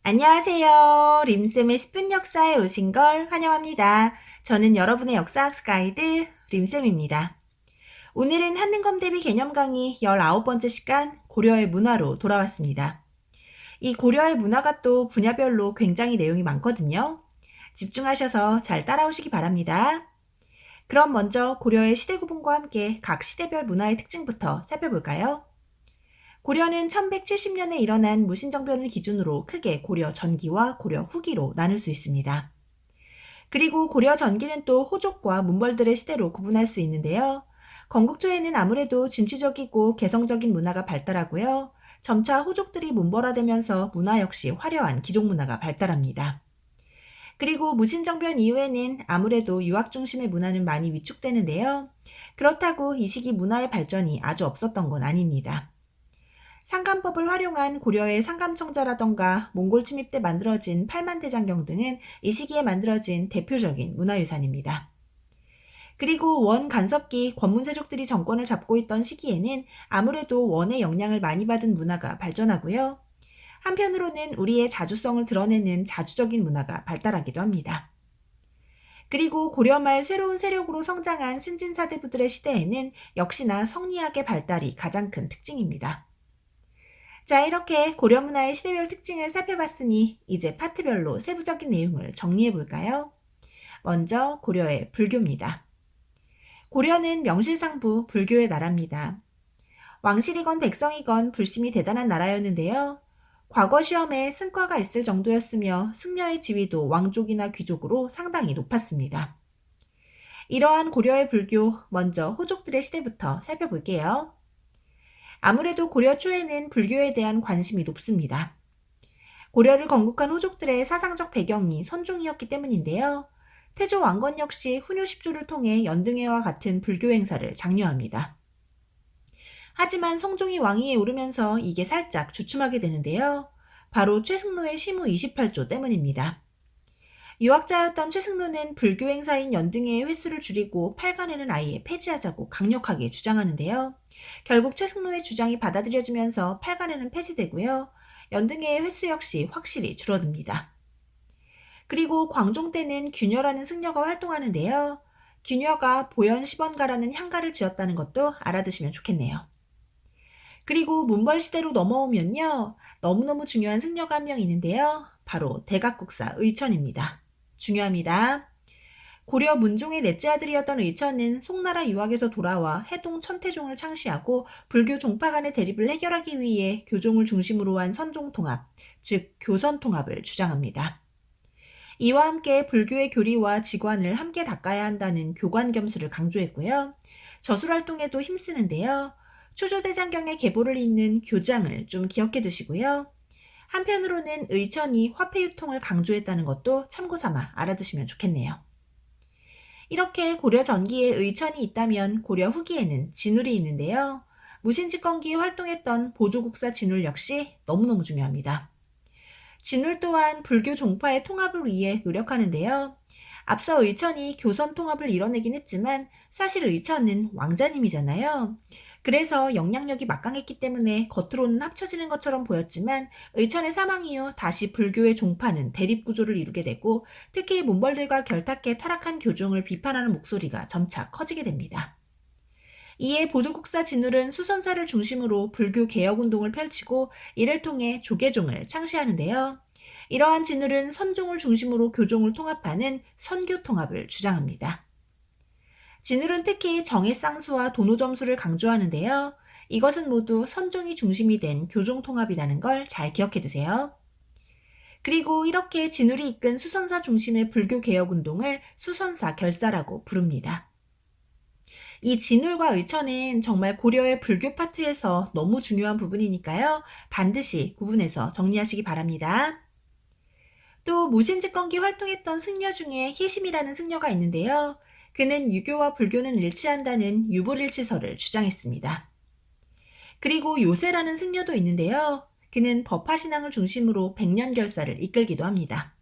안녕하세요. 림쌤의 10분 역사에 오신 걸 환영합니다. 저는 여러분의 역사학습 가이드 림쌤입니다. 오늘은 한능검 대비 개념 강의 19번째 시간 고려의 문화로 돌아왔습니다. 이 고려의 문화가 또 분야별로 굉장히 내용이 많거든요. 집중하셔서 잘 따라오시기 바랍니다. 그럼 먼저 고려의 시대 구분과 함께 각 시대별 문화의 특징부터 살펴볼까요? 고려는 1170년에 일어난 무신정변을 기준으로 크게 고려 전기와 고려 후기로 나눌 수 있습니다. 그리고 고려 전기는 또 호족과 문벌들의 시대로 구분할 수 있는데요. 건국 초에는 아무래도 진취적이고 개성적인 문화가 발달하고요. 점차 호족들이 문벌화되면서 문화 역시 화려한 귀족 문화가 발달합니다. 그리고 무신정변 이후에는 아무래도 유학 중심의 문화는 많이 위축되는데요. 그렇다고 이 시기 문화의 발전이 아주 없었던 건 아닙니다. 상감법을 활용한 고려의 상감청자라던가 몽골 침입 때 만들어진 팔만대장경 등은 이 시기에 만들어진 대표적인 문화유산입니다. 그리고 원 간섭기 권문세족들이 정권을 잡고 있던 시기에는 아무래도 원의 영향을 많이 받은 문화가 발전하고요. 한편으로는 우리의 자주성을 드러내는 자주적인 문화가 발달하기도 합니다. 그리고 고려 말 새로운 세력으로 성장한 신진사대부들의 시대에는 역시나 성리학의 발달이 가장 큰 특징입니다. 자, 이렇게 고려 문화의 시대별 특징을 살펴봤으니 이제 파트별로 세부적인 내용을 정리해 볼까요? 먼저 고려의 불교입니다. 고려는 명실상부 불교의 나라입니다. 왕실이건 백성이건 불심이 대단한 나라였는데요. 과거 시험에 승과가 있을 정도였으며 승려의 지위도 왕족이나 귀족으로 상당히 높았습니다. 이러한 고려의 불교, 먼저 호족들의 시대부터 살펴볼게요. 아무래도 고려 초에는 불교에 대한 관심이 높습니다. 고려를 건국한 호족들의 사상적 배경이 선종이었기 때문인데요. 태조 왕건 역시 훈요 10조를 통해 연등회와 같은 불교 행사를 장려합니다. 하지만 성종이 왕위에 오르면서 이게 살짝 주춤하게 되는데요. 바로 최승로의 시무 28조 때문입니다. 유학자였던 최승로는 불교 행사인 연등회의 횟수를 줄이고 팔간회는 아예 폐지하자고 강력하게 주장하는데요. 결국 최승로의 주장이 받아들여지면서 팔간회는 폐지되고요. 연등회의 횟수 역시 확실히 줄어듭니다. 그리고 광종 때는 균여라는 승려가 활동하는데요. 균여가 보현 10원가라는 향가를 지었다는 것도 알아두시면 좋겠네요. 그리고 문벌시대로 넘어오면요. 너무너무 중요한 승려가 한 명 있는데요. 바로 대각국사 의천입니다. 중요합니다. 고려 문종의 넷째 아들이었던 의천은 송나라 유학에서 돌아와 해동 천태종을 창시하고 불교 종파 간의 대립을 해결하기 위해 교종을 중심으로 한 선종통합, 즉 교선통합을 주장합니다. 이와 함께 불교의 교리와 지관을 함께 닦아야 한다는 교관겸수를 강조했고요. 저술활동에도 힘쓰는데요. 초조대장경의 계보를 잇는 교장을 좀 기억해 두시고요. 한편으로는 의천이 화폐유통을 강조했다는 것도 참고삼아 알아두시면 좋겠네요. 이렇게 고려 전기에 의천이 있다면 고려 후기에는 진울이 있는데요. 무신집권기에 활동했던 보조국사 진울 역시 너무너무 중요합니다. 진울 또한 불교 종파의 통합을 위해 노력하는데요. 앞서 의천이 교선 통합을 이뤄내긴 했지만 사실 의천은 왕자님이잖아요. 그래서 영향력이 막강했기 때문에 겉으로는 합쳐지는 것처럼 보였지만 의천의 사망 이후 다시 불교의 종파는 대립구조를 이루게 되고 특히 몬벌들과 결탁해 타락한 교종을 비판하는 목소리가 점차 커지게 됩니다. 이에 보조국사 진울은 수선사를 중심으로 불교 개혁운동을 펼치고 이를 통해 조계종을 창시하는데요. 이러한 진울은 선종을 중심으로 교종을 통합하는 선교통합을 주장합니다. 진울은 특히 정해쌍수와 도노점수를 강조하는데요. 이것은 모두 선종이 중심이 된 교종통합이라는 걸 잘 기억해 두세요. 그리고 이렇게 진울이 이끈 수선사 중심의 불교 개혁운동을 수선사 결사라고 부릅니다. 이 진울과 의천은 정말 고려의 불교 파트에서 너무 중요한 부분이니까요. 반드시 구분해서 정리하시기 바랍니다. 또 무신집권기 활동했던 승려 중에 희심이라는 승려가 있는데요. 그는 유교와 불교는 일치한다는 유불일치설을 주장했습니다. 그리고 요세라는 승려도 있는데요. 그는 법화신앙을 중심으로 백년결사를 이끌기도 합니다.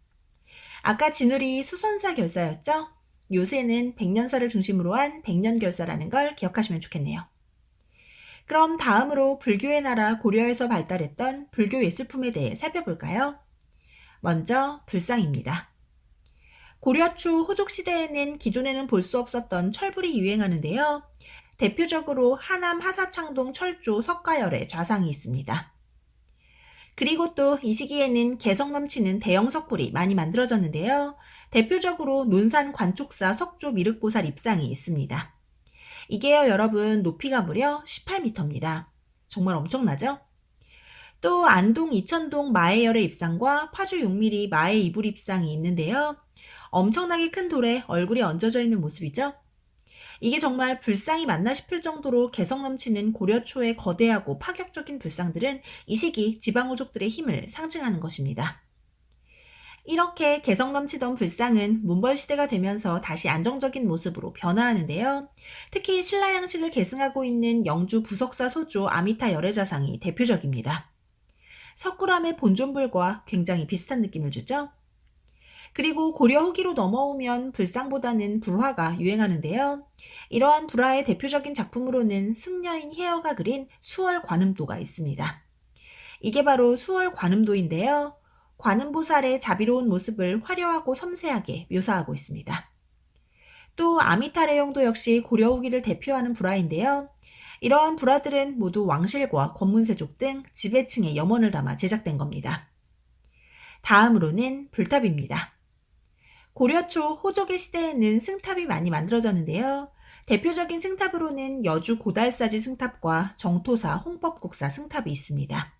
아까 진울이 수선사 결사였죠? 요새는 백년사를 중심으로 한 백년결사라는 걸 기억하시면 좋겠네요. 그럼 다음으로 불교의 나라 고려에서 발달했던 불교 예술품에 대해 살펴볼까요? 먼저 불상입니다. 고려 초 호족 시대에는 기존에는 볼 수 없었던 철불이 유행하는데요. 대표적으로 하남 하사창동 철조 석가열의 좌상이 있습니다. 그리고 또 이 시기에는 개성 넘치는 대형 석불이 많이 만들어졌는데요. 대표적으로 논산 관촉사 석조 미륵보살 입상이 있습니다. 이게요, 여러분, 높이가 무려 18m입니다. 정말 엄청나죠? 또 안동 이천동 마해열의 입상과 파주 6mm 마해 이불 입상이 있는데요. 엄청나게 큰 돌에 얼굴이 얹어져 있는 모습이죠. 이게 정말 불상이 맞나 싶을 정도로 개성 넘치는 고려 초의 거대하고 파격적인 불상들은 이 시기 지방호족들의 힘을 상징하는 것입니다. 이렇게 개성 넘치던 불상은 문벌 시대가 되면서 다시 안정적인 모습으로 변화하는데요. 특히 신라 양식을 계승하고 있는 영주 부석사 소조 아미타 열애자상이 대표적입니다. 석굴암의 본존불과 굉장히 비슷한 느낌을 주죠. 그리고 고려 후기로 넘어오면 불상보다는 불화가 유행하는데요. 이러한 불화의 대표적인 작품으로는 승려인 혜어가 그린 수월관음도가 있습니다. 이게 바로 수월관음도인데요. 관음보살의 자비로운 모습을 화려하고 섬세하게 묘사하고 있습니다. 또 아미타레용도 역시 고려 후기를 대표하는 불화인데요. 이러한 불화들은 모두 왕실과 권문세족 등 지배층의 염원을 담아 제작된 겁니다. 다음으로는 불탑입니다. 고려 초 호족의 시대에는 승탑이 많이 만들어졌는데요. 대표적인 승탑으로는 여주 고달사지 승탑과 정토사 홍법국사 승탑이 있습니다.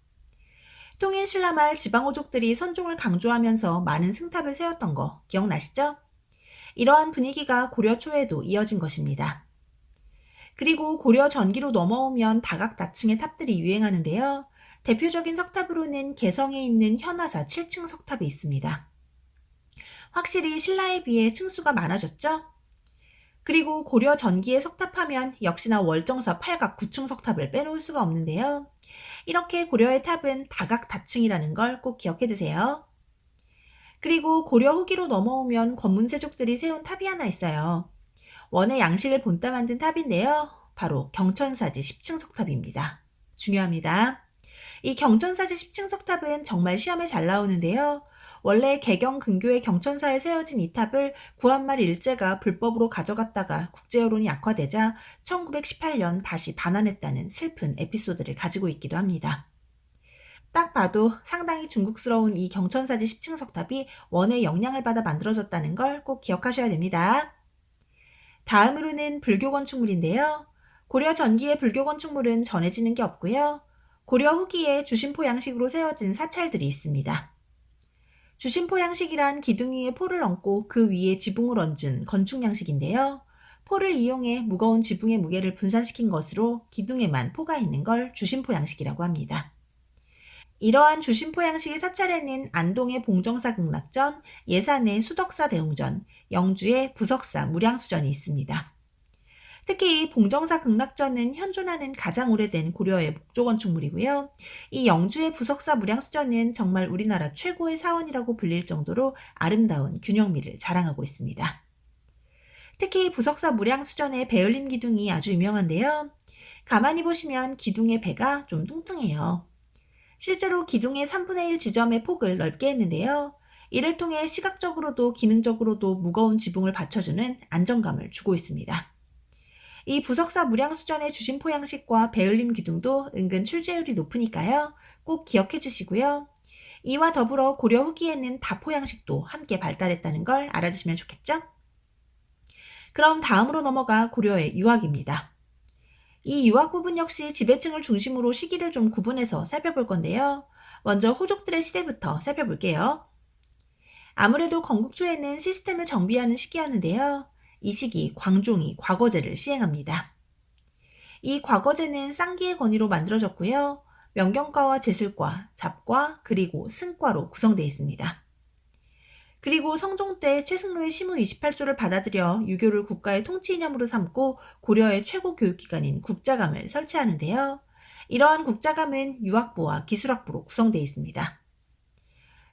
통일신라 말 지방호족들이 선종을 강조하면서 많은 승탑을 세웠던 거 기억나시죠? 이러한 분위기가 고려 초에도 이어진 것입니다. 그리고 고려 전기로 넘어오면 다각다층의 탑들이 유행하는데요. 대표적인 석탑으로는 개성에 있는 현화사 7층 석탑이 있습니다. 확실히 신라에 비해 층수가 많아졌죠? 그리고 고려 전기의 석탑하면 역시나 월정사 8각 9층 석탑을 빼놓을 수가 없는데요. 이렇게 고려의 탑은 다각다층이라는 걸 꼭 기억해 두세요. 그리고 고려 후기로 넘어오면 권문세족들이 세운 탑이 하나 있어요. 원의 양식을 본따 만든 탑인데요. 바로 경천사지 10층 석탑입니다. 중요합니다. 이 경천사지 10층 석탑은 정말 시험에 잘 나오는데요. 원래 개경 근교의 경천사에 세워진 이 탑을 구한말 일제가 불법으로 가져갔다가 국제여론이 악화되자 1918년 다시 반환했다는 슬픈 에피소드를 가지고 있기도 합니다. 딱 봐도 상당히 중국스러운 이 경천사지 10층 석탑이 원의 영향을 받아 만들어졌다는 걸 꼭 기억하셔야 됩니다. 다음으로는 불교 건축물인데요. 고려 전기의 불교 건축물은 전해지는 게 없고요. 고려 후기에 주심포 양식으로 세워진 사찰들이 있습니다. 주심포 양식이란 기둥 위에 포를 얹고 그 위에 지붕을 얹은 건축 양식인데요. 포를 이용해 무거운 지붕의 무게를 분산시킨 것으로 기둥에만 포가 있는 걸 주심포 양식이라고 합니다. 이러한 주심포 양식의 사찰에는 안동의 봉정사 극락전, 예산의 수덕사 대웅전, 영주의 부석사 무량수전이 있습니다. 특히 이 봉정사 극락전은 현존하는 가장 오래된 고려의 목조 건축물이고요. 이 영주의 부석사 무량수전은 정말 우리나라 최고의 사원이라고 불릴 정도로 아름다운 균형미를 자랑하고 있습니다. 특히 부석사 무량수전의 배을림 기둥이 아주 유명한데요. 가만히 보시면 기둥의 배가 좀 뚱뚱해요. 실제로 기둥의 3분의 1 지점의 폭을 넓게 했는데요. 이를 통해 시각적으로도 기능적으로도 무거운 지붕을 받쳐주는 안정감을 주고 있습니다. 이 부석사 무량수전의 주심포 양식과 배을림 기둥도 은근 출제율이 높으니까요. 꼭 기억해 주시고요. 이와 더불어 고려 후기에는 다포 양식도 함께 발달했다는 걸 알아주시면 좋겠죠? 그럼 다음으로 넘어가 고려의 유학입니다. 이 유학 부분 역시 지배층을 중심으로 시기를 좀 구분해서 살펴볼 건데요. 먼저 호족들의 시대부터 살펴볼게요. 아무래도 건국 초에는 시스템을 정비하는 시기였는데요. 이 시기 광종이 과거제를 시행합니다. 이 과거제는 쌍기의 권위로 만들어졌고요. 명경과와 제술과, 잡과, 그리고 승과로 구성되어 있습니다. 그리고 성종 때 최승로의 시무 28조를 받아들여 유교를 국가의 통치 이념으로 삼고 고려의 최고 교육기관인 국자감을 설치하는데요. 이러한 국자감은 유학부와 기술학부로 구성되어 있습니다.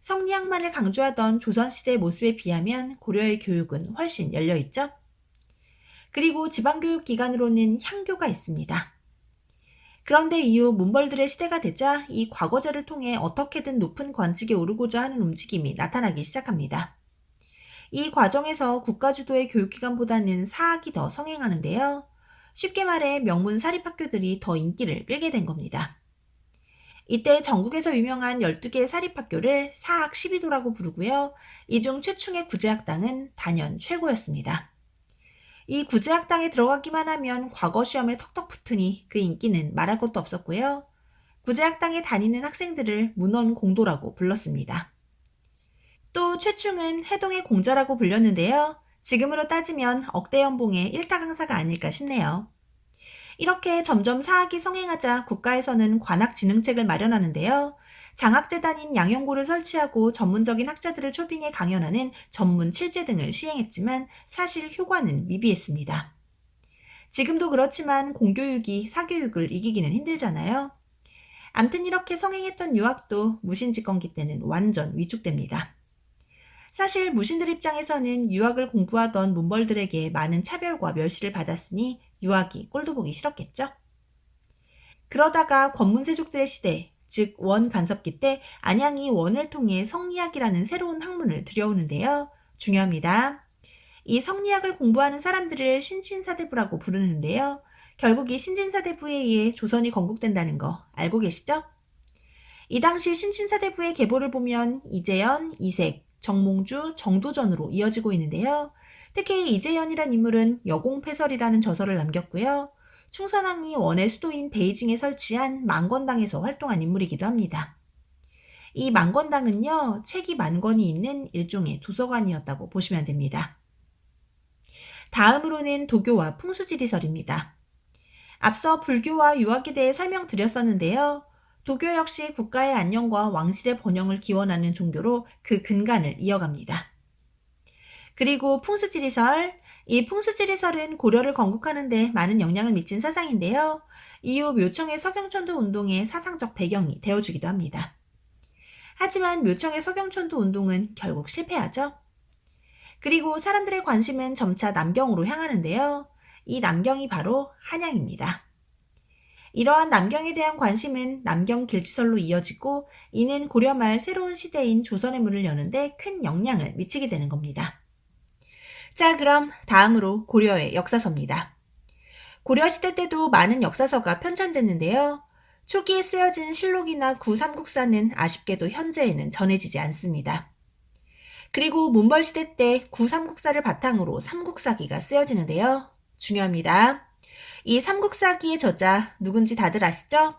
성리학만을 강조하던 조선시대의 모습에 비하면 고려의 교육은 훨씬 열려있죠? 그리고 지방교육기관으로는 향교가 있습니다. 그런데 이후 문벌들의 시대가 되자 이 과거제를 통해 어떻게든 높은 관직에 오르고자 하는 움직임이 나타나기 시작합니다. 이 과정에서 국가주도의 교육기관보다는 사학이 더 성행하는데요. 쉽게 말해 명문 사립학교들이 더 인기를 끌게 된 겁니다. 이때 전국에서 유명한 12개의 사립학교를 사학 12도라고 부르고요. 이 중 최충의 구제학당은 단연 최고였습니다. 이 구제학당에 들어가기만 하면 과거 시험에 턱턱 붙으니 그 인기는 말할 것도 없었고요. 구제학당에 다니는 학생들을 문헌공도라고 불렀습니다. 또 최충은 해동의 공자라고 불렸는데요. 지금으로 따지면 억대 연봉의 일타 강사가 아닐까 싶네요. 이렇게 점점 사학이 성행하자 국가에서는 관학진흥책을 마련하는데요. 장학재단인 양형고를 설치하고 전문적인 학자들을 초빙해 강연하는 전문 칠제 등을 시행했지만 사실 효과는 미비했습니다. 지금도 그렇지만 공교육이 사교육을 이기기는 힘들잖아요. 암튼 이렇게 성행했던 유학도 무신집권기 때는 완전 위축됩니다. 사실 무신들 입장에서는 유학을 공부하던 문벌들에게 많은 차별과 멸시를 받았으니 유학이 꼴도 보기 싫었겠죠? 그러다가 권문세족들의 시대, 즉 원간섭기 때 안양이 원을 통해 성리학이라는 새로운 학문을 들여오는데요. 중요합니다. 이 성리학을 공부하는 사람들을 신진사대부라고 부르는데요. 결국 이 신진사대부에 의해 조선이 건국된다는 거 알고 계시죠? 이 당시 신진사대부의 계보를 보면 이재연, 이색, 정몽주, 정도전으로 이어지고 있는데요. 특히 이재연이란 인물은 여공패설이라는 저서를 남겼고요. 충선왕이 원의 수도인 베이징에 설치한 만권당에서 활동한 인물이기도 합니다. 이 만권당은요, 책이 만권이 있는 일종의 도서관이었다고 보시면 됩니다. 다음으로는 도교와 풍수지리설입니다. 앞서 불교와 유학에 대해 설명드렸었는데요. 도교 역시 국가의 안녕과 왕실의 번영을 기원하는 종교로 그 근간을 이어갑니다. 그리고 풍수지리설, 이 풍수지리설은 고려를 건국하는 데 많은 영향을 미친 사상인데요. 이후 묘청의 서경천도 운동의 사상적 배경이 되어주기도 합니다. 하지만 묘청의 서경천도 운동은 결국 실패하죠. 그리고 사람들의 관심은 점차 남경으로 향하는데요. 이 남경이 바로 한양입니다. 이러한 남경에 대한 관심은 남경길지설로 이어지고 이는 고려 말 새로운 시대인 조선의 문을 여는데 큰 영향을 미치게 되는 겁니다. 자, 그럼 다음으로 고려의 역사서입니다. 고려시대 때도 많은 역사서가 편찬됐는데요. 초기에 쓰여진 실록이나 구삼국사는 아쉽게도 현재에는 전해지지 않습니다. 그리고 문벌시대 때 구삼국사를 바탕으로 삼국사기가 쓰여지는데요. 중요합니다. 이 삼국사기의 저자 누군지 다들 아시죠?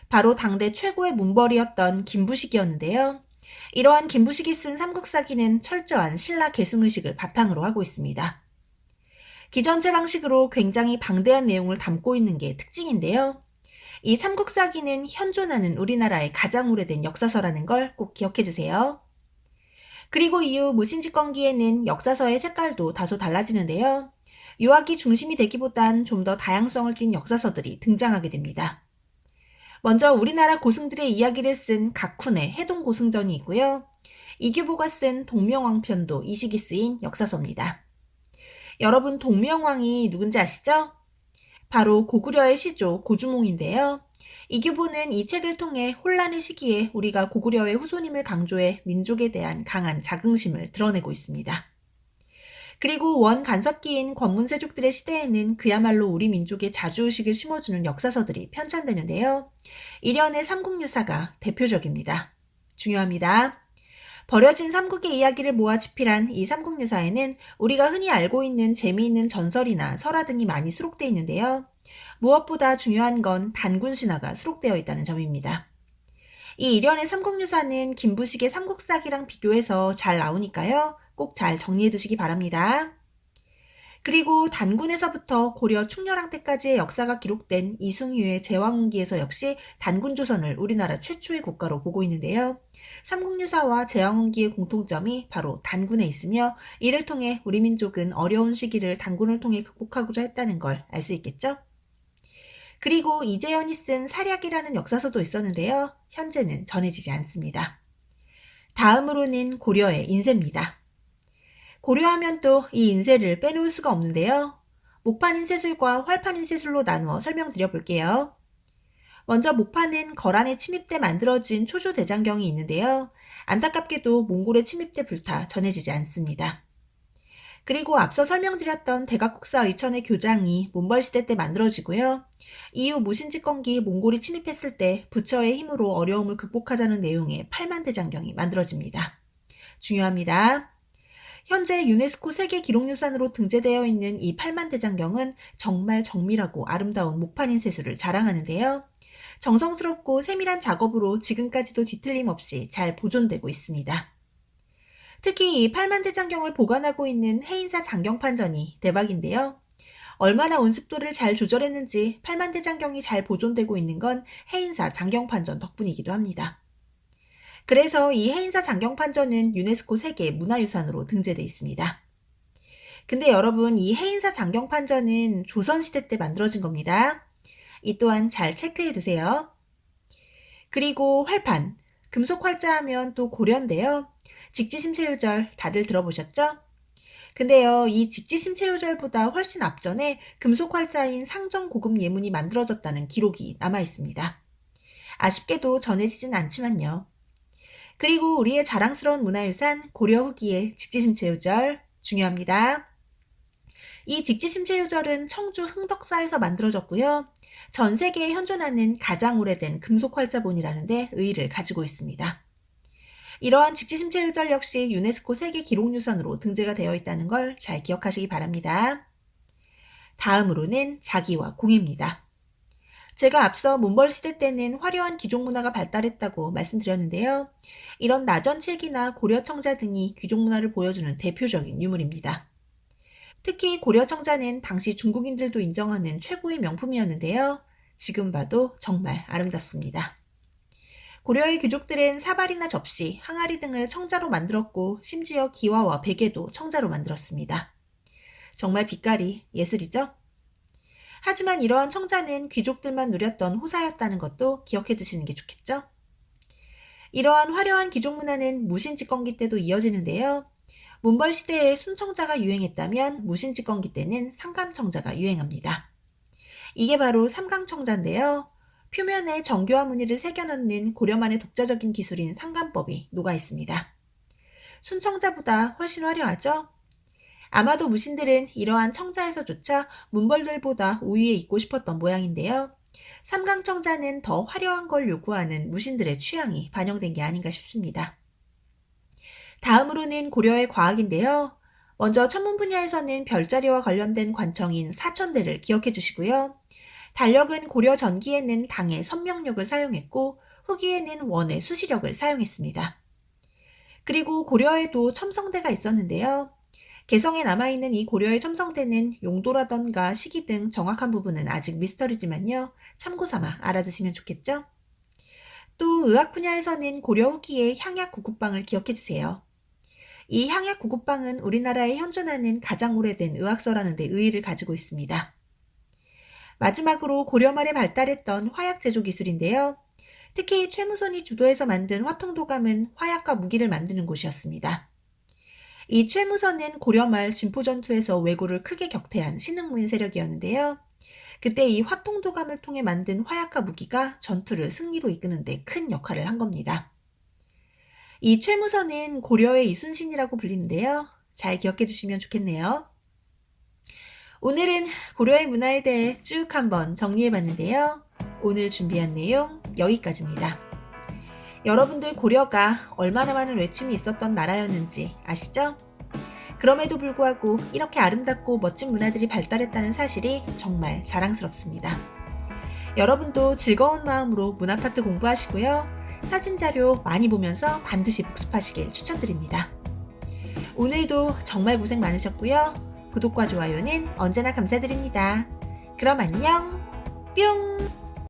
바로 당대 최고의 문벌이었던 김부식이었는데요. 이러한 김부식이 쓴 삼국사기는 철저한 신라 계승의식을 바탕으로 하고 있습니다. 기전체 방식으로 굉장히 방대한 내용을 담고 있는 게 특징인데요. 이 삼국사기는 현존하는 우리나라의 가장 오래된 역사서라는 걸 꼭 기억해 주세요. 그리고 이후 무신집권기에는 역사서의 색깔도 다소 달라지는데요. 유학이 중심이 되기보단 좀 더 다양성을 띤 역사서들이 등장하게 됩니다. 먼저 우리나라 고승들의 이야기를 쓴 각훈의 해동고승전이 있고요. 이규보가 쓴 동명왕편도 이 시기 쓰인 역사서입니다. 여러분 동명왕이 누군지 아시죠? 바로 고구려의 시조 고주몽인데요. 이규보는 이 책을 통해 혼란의 시기에 우리가 고구려의 후손임을 강조해 민족에 대한 강한 자긍심을 드러내고 있습니다. 그리고 원간섭기인 권문세족들의 시대에는 그야말로 우리 민족의 자주의식을 심어주는 역사서들이 편찬되는데요. 일련의 삼국유사가 대표적입니다. 중요합니다. 버려진 삼국의 이야기를 모아 집필한 이 삼국유사에는 우리가 흔히 알고 있는 재미있는 전설이나 설화 등이 많이 수록되어 있는데요. 무엇보다 중요한 건 단군신화가 수록되어 있다는 점입니다. 이 일련의 삼국유사는 김부식의 삼국사기랑 비교해서 잘 나오니까요. 꼭 잘 정리해 두시기 바랍니다. 그리고 단군에서부터 고려 충렬왕 때까지의 역사가 기록된 이승유의 제왕운기에서 역시 단군조선을 우리나라 최초의 국가로 보고 있는데요. 삼국유사와 제왕운기의 공통점이 바로 단군에 있으며 이를 통해 우리 민족은 어려운 시기를 단군을 통해 극복하고자 했다는 걸 알 수 있겠죠? 그리고 이재연이 쓴 사략이라는 역사서도 있었는데요. 현재는 전해지지 않습니다. 다음으로는 고려의 인쇄입니다. 고려하면 또 이 인쇄를 빼놓을 수가 없는데요. 목판 인쇄술과 활판 인쇄술로 나누어 설명드려 볼게요. 먼저 목판은 거란에 침입돼 만들어진 초조대장경이 있는데요. 안타깝게도 몽골에 침입돼 불타 전해지지 않습니다. 그리고 앞서 설명드렸던 대각국사 의천의 교장이 몬벌시대 때 만들어지고요. 이후 무신집권기 몽골이 침입했을 때 부처의 힘으로 어려움을 극복하자는 내용의 8만대장경이 만들어집니다. 중요합니다. 현재 유네스코 세계기록유산으로 등재되어 있는 이 8만대장경은 정말 정밀하고 아름다운 목판인쇄술을 자랑하는데요. 정성스럽고 세밀한 작업으로 지금까지도 뒤틀림 없이 잘 보존되고 있습니다. 특히 이 8만대장경을 보관하고 있는 해인사 장경판전이 대박인데요. 얼마나 온습도를 잘 조절했는지 8만대장경이 잘 보존되고 있는 건 해인사 장경판전 덕분이기도 합니다. 그래서 이 해인사 장경판전은 유네스코 세계 문화유산으로 등재되어 있습니다. 근데 여러분, 이 해인사 장경판전은 조선시대 때 만들어진 겁니다. 이 또한 잘 체크해 두세요. 그리고 활판, 금속 활자하면 또 고려인데요. 직지심체유절 다들 들어보셨죠? 근데요, 이 직지심체유절보다 훨씬 앞전에 금속 활자인 상정고급 예문이 만들어졌다는 기록이 남아 있습니다. 아쉽게도 전해지진 않지만요. 그리고 우리의 자랑스러운 문화유산 고려 후기의 직지심체유절 중요합니다. 이 직지심체유절은 청주 흥덕사에서 만들어졌고요. 전 세계에 현존하는 가장 오래된 금속 활자본이라는 데 의의를 가지고 있습니다. 이러한 직지심체유절 역시 유네스코 세계기록유산으로 등재가 되어 있다는 걸 잘 기억하시기 바랍니다. 다음으로는 자기와 공예입니다. 제가 앞서 몬벌시대 때는 화려한 귀족문화가 발달했다고 말씀드렸는데요. 이런 나전칠기나 고려청자 등이 귀족문화를 보여주는 대표적인 유물입니다. 특히 고려청자는 당시 중국인들도 인정하는 최고의 명품이었는데요. 지금 봐도 정말 아름답습니다. 고려의 귀족들은 사발이나 접시, 항아리 등을 청자로 만들었고 심지어 기와와 베개도 청자로 만들었습니다. 정말 빛깔이 예술이죠? 하지만 이러한 청자는 귀족들만 누렸던 호사였다는 것도 기억해 두시는 게 좋겠죠? 이러한 화려한 귀족 문화는 무신집권기 때도 이어지는데요. 몬벌시대에 순청자가 유행했다면 무신집권기 때는 상감청자가 유행합니다. 이게 바로 삼강청자인데요. 표면에 정교와 무늬를 새겨넣는 고려만의 독자적인 기술인 상감법이 녹아 있습니다. 순청자보다 훨씬 화려하죠? 아마도 무신들은 이러한 청자에서조차 문벌들보다 우위에 있고 싶었던 모양인데요. 삼강청자는 더 화려한 걸 요구하는 무신들의 취향이 반영된 게 아닌가 싶습니다. 다음으로는 고려의 과학인데요. 먼저 천문 분야에서는 별자리와 관련된 관청인 사천대를 기억해 주시고요. 달력은 고려 전기에는 당의 선명력을 사용했고 후기에는 원의 수시력을 사용했습니다. 그리고 고려에도 첨성대가 있었는데요. 개성에 남아있는 이 고려의 첨성대는 용도라던가 시기 등 정확한 부분은 아직 미스터리지만요. 참고삼아 알아두시면 좋겠죠? 또 의학 분야에서는 고려 후기의 향약 구국방을 기억해주세요. 이 향약 구국방은 우리나라에 현존하는 가장 오래된 의학서라는 데 의의를 가지고 있습니다. 마지막으로 고려 말에 발달했던 화약 제조 기술인데요. 특히 최무선이 주도해서 만든 화통도감은 화약과 무기를 만드는 곳이었습니다. 이 최무선은 고려 말 진포전투에서 왜구를 크게 격퇴한 신흥무인 세력이었는데요. 그때 이 화통도감을 통해 만든 화약과 무기가 전투를 승리로 이끄는 데 큰 역할을 한 겁니다. 이 최무선은 고려의 이순신이라고 불리는데요. 잘 기억해 주시면 좋겠네요. 오늘은 고려의 문화에 대해 쭉 한번 정리해 봤는데요. 오늘 준비한 내용 여기까지입니다. 여러분들 고려가 얼마나 많은 외침이 있었던 나라였는지 아시죠? 그럼에도 불구하고 이렇게 아름답고 멋진 문화들이 발달했다는 사실이 정말 자랑스럽습니다. 여러분도 즐거운 마음으로 문화파트 공부하시고요. 사진 자료 많이 보면서 반드시 복습하시길 추천드립니다. 오늘도 정말 고생 많으셨고요. 구독과 좋아요는 언제나 감사드립니다. 그럼 안녕, 뿅!